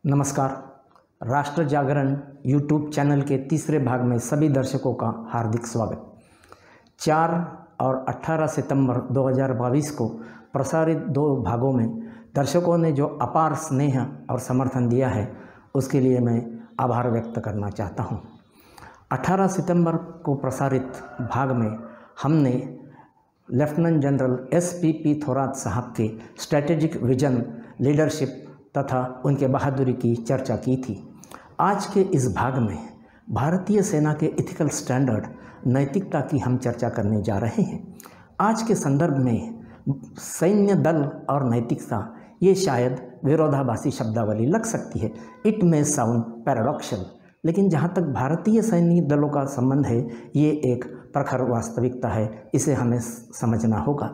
नमस्कार। राष्ट्र जागरण YouTube channel के तीसरे भाग में सभी दर्शकों का हार्दिक स्वागत। 4 और 18 सितंबर 2022 को प्रसारित 2 भागों में दर्शकों ने जो अपार स्नेह और समर्थन दिया है उसके लिए मैं आभार व्यक्त करना चाहता हूं। 18 सितंबर को प्रसारित भाग में हमने लेफ्टिनेंट जनरल SPP थोराट साहब के स्ट्रैटेजिक विजन, लीडरशिप तथा उनके बहादुरी की चर्चा की थी। आज के इस भाग में भारतीय सेना के इथिकल स्टैंडर्ड, नैतिकता की हम चर्चा करने जा रहे हैं। आज के संदर्भ में सैन्य दल और नैतिकता ये शायद विरोधाभासी शब्दावली लग सकती है, इट मे साउंड पैराडॉक्सल, लेकिन जहाँ तक भारतीय सैन्य दलों का संबंध है ये एक प्रखर वास्तविकता है, इसे हमें समझना होगा।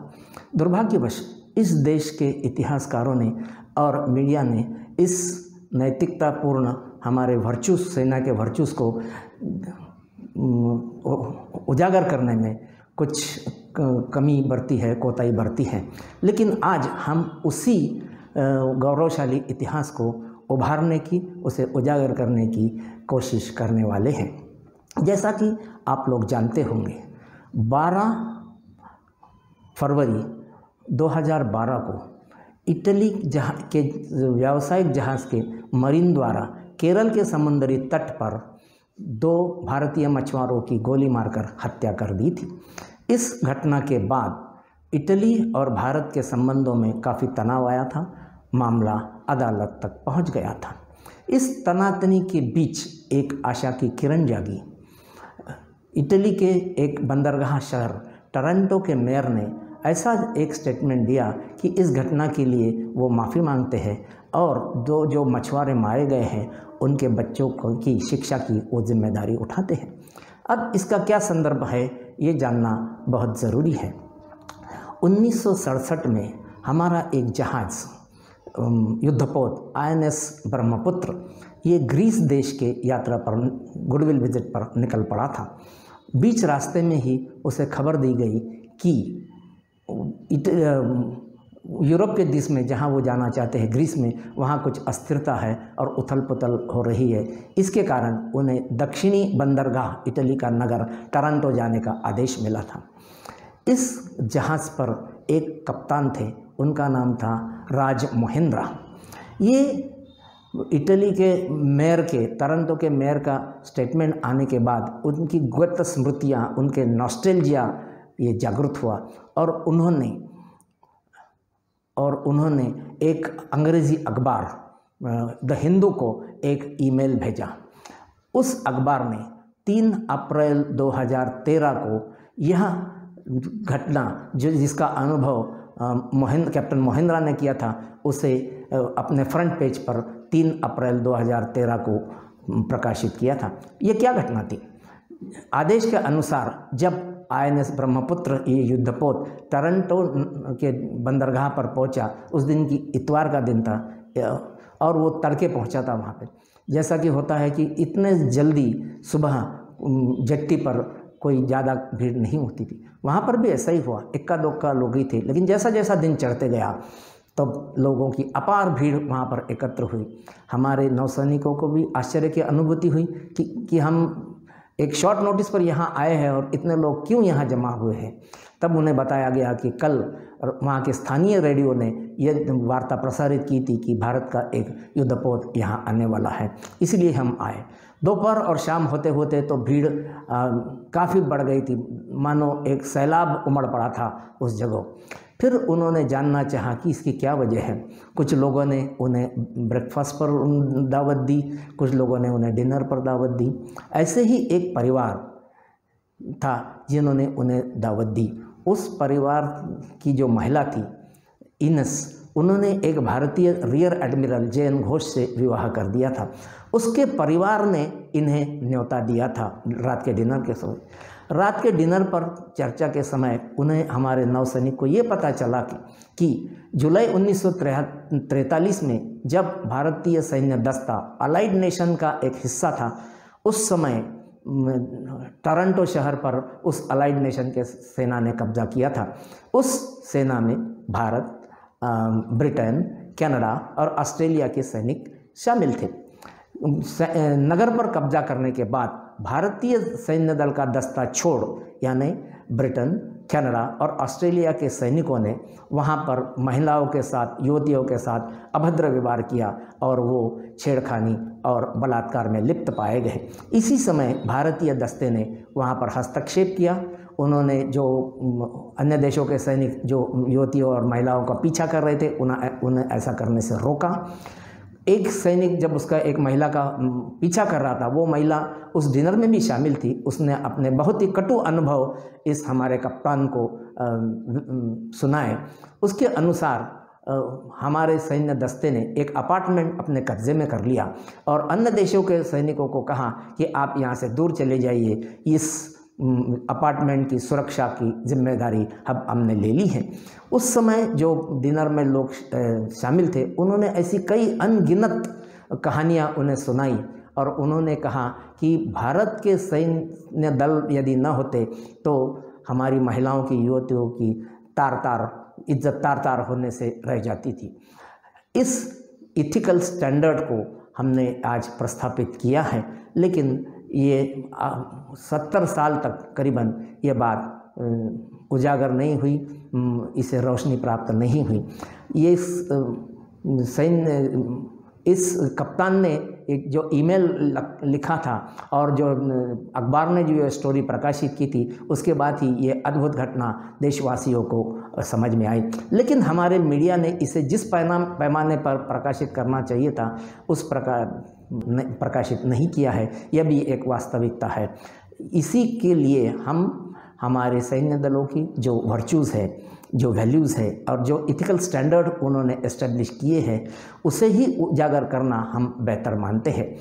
दुर्भाग्यवश इस देश के इतिहासकारों ने और मीडिया ने इस नैतिकतापूर्ण हमारे वर्चूस, सेना के वर्चूस को उजागर करने में कुछ कमी बरती है, कोताही बरती है। लेकिन आज हम उसी गौरवशाली इतिहास को उभारने की, उसे उजागर करने की कोशिश करने वाले हैं। जैसा कि आप लोग जानते होंगे, 12 फरवरी 2012 को इटली के व्यावसायिक जहाज़ के मरीन द्वारा केरल के समुद्री तट पर 2 भारतीय मछुआरों की गोली मारकर हत्या कर दी थी। इस घटना के बाद इटली और भारत के संबंधों में काफ़ी तनाव आया था, मामला अदालत तक पहुंच गया था। इस तनातनी के बीच एक आशा की किरण जागी। इटली के एक बंदरगाह शहर टोरंटो के मेयर ने ऐसा एक स्टेटमेंट दिया कि इस घटना के लिए वो माफ़ी मांगते हैं और जो मछुआरे मारे गए हैं उनके बच्चों की शिक्षा की वो जिम्मेदारी उठाते हैं। अब इसका क्या संदर्भ है ये जानना बहुत ज़रूरी है। 1967 में हमारा एक जहाज़ युद्धपोत INS ब्रह्मपुत्र ये ग्रीस देश के यात्रा पर, गुडविल विजिट पर निकल पड़ा था। बीच रास्ते में ही उसे खबर दी गई कि यूरोप के देश में जहां वो जाना चाहते हैं, ग्रीस में, वहां कुछ अस्थिरता है और उथल पुथल हो रही है। इसके कारण उन्हें दक्षिणी बंदरगाह इटली का नगर टोरंटो जाने का आदेश मिला था। इस जहाज़ पर एक कप्तान थे, उनका नाम था राज मोहिंद्रा। ये इटली के मेयर के, टोरंटो के मेयर का स्टेटमेंट आने के बाद उनकी गत स्मृतियाँ, उनके नॉस्टैल्जिया ये जागृत हुआ और उन्होंने एक अंग्रेज़ी अखबार द हिंदू को एक ईमेल भेजा। उस अखबार में 3 अप्रैल 2013 को यह घटना जिसका अनुभव कैप्टन मोहिंद्रा ने किया था, उसे अपने फ्रंट पेज पर 3 अप्रैल 2013 को प्रकाशित किया था। ये क्या घटना थी? आदेश के अनुसार जब INS ब्रह्मपुत्र ये युद्धपोत टोरंटो के बंदरगाह पर पहुंचा, उस दिन की इतवार का दिन था और वो तड़के पहुंचा था वहाँ पे। जैसा कि होता है कि इतने जल्दी सुबह जेट्टी पर कोई ज़्यादा भीड़ नहीं होती थी, वहाँ पर भी ऐसा ही हुआ, इक्का दुक्का लोग ही थे। लेकिन जैसा जैसा दिन चढ़ते गया तब लोगों की अपार भीड़ वहाँ पर एकत्र हुई। हमारे नौसैनिकों को भी आश्चर्य की अनुभूति हुई कि हम एक शॉर्ट नोटिस पर यहाँ आए हैं और इतने लोग क्यों यहाँ जमा हुए हैं। तब उन्हें बताया गया कि कल वहाँ के स्थानीय रेडियो ने यह वार्ता प्रसारित की थी कि भारत का एक युद्धपोत यहाँ आने वाला है, इसलिए हम आए। दोपहर और शाम होते होते तो भीड़ काफ़ी बढ़ गई थी, मानो एक सैलाब उमड़ पड़ा था उस जगह। फिर उन्होंने जानना चाहा कि इसकी क्या वजह है। कुछ लोगों ने उन्हें ब्रेकफास्ट पर दावत दी, कुछ लोगों ने उन्हें डिनर पर दावत दी। ऐसे ही एक परिवार था जिन्होंने उन्हें दावत दी। उस परिवार की जो महिला थी इनस, उन्होंने एक भारतीय रियर एडमिरल JN घोष से विवाह कर दिया था। उसके परिवार ने इन्हें न्योता दिया था रात के डिनर के समय। रात के डिनर पर चर्चा के समय उन्हें, हमारे नौसैनिक को ये पता चला कि जुलाई 1943 में जब भारतीय सैन्य दस्ता अलाइड नेशन का एक हिस्सा था, उस समय टोरंटो शहर पर उस अलाइड नेशन के सेना ने कब्जा किया था। उस सेना में भारत, ब्रिटेन, कनाडा और ऑस्ट्रेलिया के सैनिक शामिल थे। नगर पर कब्जा करने के बाद भारतीय सैन्य दल का दस्ता छोड़ यानी ब्रिटेन, कनाडा और ऑस्ट्रेलिया के सैनिकों ने वहाँ पर महिलाओं के साथ, युवतियों के साथ अभद्र व्यवहार किया और वो छेड़खानी और बलात्कार में लिप्त पाए गए। इसी समय भारतीय दस्ते ने वहाँ पर हस्तक्षेप किया। उन्होंने जो अन्य देशों के सैनिक जो युवतियों और महिलाओं का पीछा कर रहे थे उन्हें ऐसा करने से रोका। एक सैनिक जब उसका एक महिला का पीछा कर रहा था, वो महिला उस डिनर में भी शामिल थी। उसने अपने बहुत ही कटु अनुभव इस हमारे कप्तान को सुनाए। उसके अनुसार हमारे सैन्य दस्ते ने एक अपार्टमेंट अपने कब्जे में कर लिया और अन्य देशों के सैनिकों को कहा कि आप यहाँ से दूर चले जाइए, इस अपार्टमेंट की सुरक्षा की जिम्मेदारी अब हमने ले ली है। उस समय जो डिनर में लोग शामिल थे, उन्होंने ऐसी कई अनगिनत कहानियाँ उन्हें सुनाई और उन्होंने कहा कि भारत के सैन्य दल यदि न होते तो हमारी महिलाओं की, युवतियों की इज्जत तार तार होने से रह जाती थी। इस इथिकल स्टैंडर्ड को हमने आज प्रस्थापित किया है, लेकिन ये 70 साल तक करीबन ये बात उजागर नहीं हुई, इसे रोशनी प्राप्त नहीं हुई। ये इस कप्तान ने एक जो ईमेल लिखा था और जो अखबार ने जो स्टोरी प्रकाशित की थी, उसके बाद ही ये अद्भुत घटना देशवासियों को समझ में आई। लेकिन हमारे मीडिया ने इसे जिस पैमाने पर प्रकाशित करना चाहिए था उस प्रकार प्रकाशित नहीं किया है। यह भी एक वास्तविकता है। इसी के लिए हम हमारे सैन्य दलों की जो वर्च्यूज़ है, जो वैल्यूज़ है और जो इथिकल स्टैंडर्ड उन्होंने एस्टेब्लिश किए हैं, उसे ही उजागर करना हम बेहतर मानते हैं।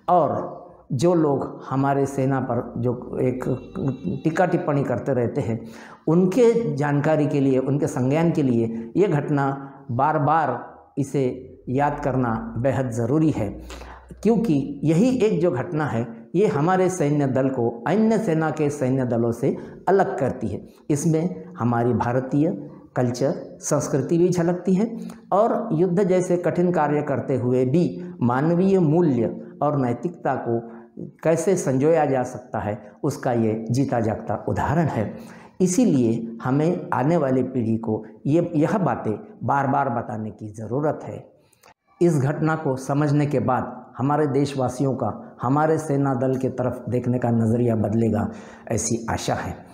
और जो लोग हमारे सेना पर जो एक टीका टिप्पणी करते रहते हैं, उनके जानकारी के लिए, उनके संज्ञान के लिए ये घटना बार बार इसे याद करना बेहद ज़रूरी है, क्योंकि यही एक जो घटना है ये हमारे सैन्य दल को अन्य सेना के सैन्य दलों से अलग करती है। इसमें हमारी भारतीय कल्चर, संस्कृति भी झलकती है और युद्ध जैसे कठिन कार्य करते हुए भी मानवीय मूल्य और नैतिकता को कैसे संजोया जा सकता है, उसका ये जीता जागता उदाहरण है। इसीलिए हमें आने वाली पीढ़ी को यह बातें बार बार बताने की ज़रूरत है। इस घटना को समझने के बाद हमारे देशवासियों का हमारे सेना दल के तरफ देखने का नज़रिया बदलेगा, ऐसी आशा है।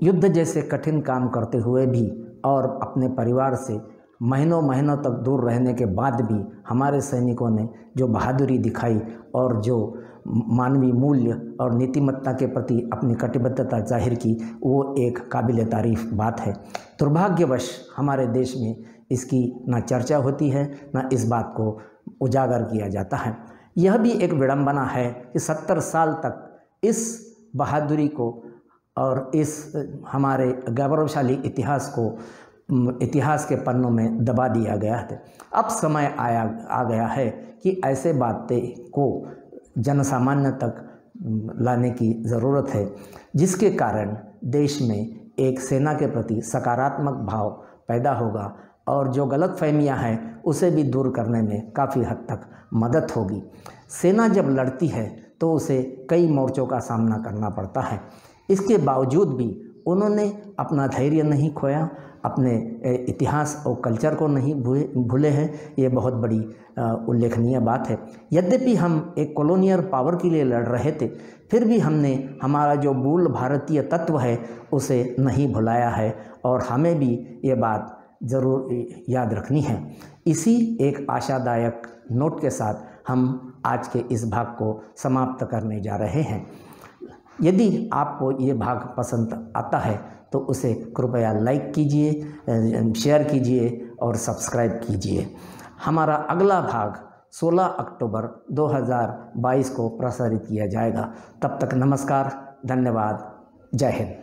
युद्ध जैसे कठिन काम करते हुए भी और अपने परिवार से महीनों महीनों तक दूर रहने के बाद भी हमारे सैनिकों ने जो बहादुरी दिखाई और जो मानवीय मूल्य और नीतिमत्ता के प्रति अपनी कटिबद्धता जाहिर की, वो एक काबिल तारीफ़ बात है। दुर्भाग्यवश हमारे देश में इसकी ना चर्चा होती है, ना इस बात को उजागर किया जाता है। यह भी एक विडंबना है कि 70 साल तक इस बहादुरी को और इस हमारे गौरवशाली इतिहास के पन्नों में दबा दिया गया है। अब समय आ गया है कि ऐसे बातें को जनसामान्य तक लाने की ज़रूरत है, जिसके कारण देश में एक सेना के प्रति सकारात्मक भाव पैदा होगा और जो गलतफहमियां हैं उसे भी दूर करने में काफ़ी हद तक मदद होगी। सेना जब लड़ती है तो उसे कई मोर्चों का सामना करना पड़ता है। इसके बावजूद भी उन्होंने अपना धैर्य नहीं खोया, अपने इतिहास और कल्चर को नहीं भूले हैं। ये बहुत बड़ी उल्लेखनीय बात है। यद्यपि हम एक कॉलोनियल पावर के लिए लड़ रहे थे, फिर भी हमने हमारा जो मूल भारतीय तत्व है उसे नहीं भुलाया है और हमें भी ये बात ज़रूर याद रखनी है। इसी एक आशादायक नोट के साथ हम आज के इस भाग को समाप्त करने जा रहे हैं। यदि आपको ये भाग पसंद आता है तो उसे कृपया लाइक कीजिए, शेयर कीजिए और सब्सक्राइब कीजिए। हमारा अगला भाग 16 अक्टूबर 2022 को प्रसारित किया जाएगा। तब तक नमस्कार, धन्यवाद, जय हिंद।